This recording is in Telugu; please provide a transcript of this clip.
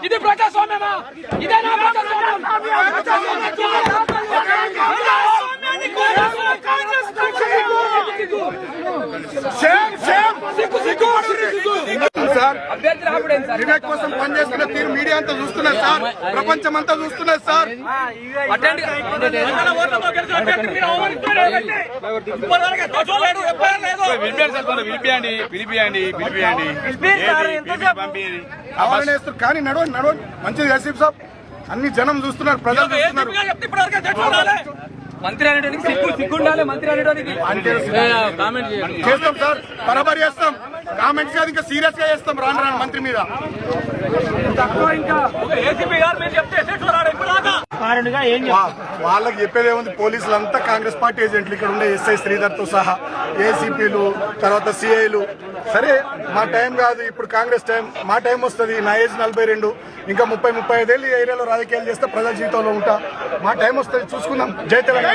ఇది ప్రజాస్వామ్యమా? ఇదేనా ప్రజాస్వామ్యం? వివేక్ కోసం పనిచేస్తున్న తీరు మీడియా అంతా చూస్తున్నారు సార్, ప్రపంచం అంతా చూస్తున్నారు సార్. కానీ నడవండి నడవండి మంచిది యసీఫ్ సాబ్, అన్ని జనం చూస్తున్నారు, ప్రజలు చూస్తున్నారు. మంత్రి అనేటానికి సిగ్గుండాలి. మంత్రి అనేటానికి చేస్తాం సార్, బరాబర్ చేస్తాం. కామెంట్స్ కాదు ఇంకా సీరియస్ గా చేస్తాం రాను రాను మంత్రి మీద. వాళ్ళకి చెప్పేది ఏముంది, పోలీసులంతా కాంగ్రెస్ పార్టీ ఏజెంట్లు, ఇక్కడ ఉండే ఎస్ఐ శ్రీధర్ తో సహా ఏసీపీలు, తర్వాత సిఐలు. సరే మా టైం కాదు ఇప్పుడు, కాంగ్రెస్ టైం, మా టైం వస్తుంది. నా ఏజ్ 42, ఇంకా 30-35 ఏళ్ళు ఈ ఏరియాలో రాజకీయాలు చేస్తే ప్రజల జీవితంలో ఉంటా. మా టైం వస్తుంది, చూసుకుందాం. జై తెలంగాణ.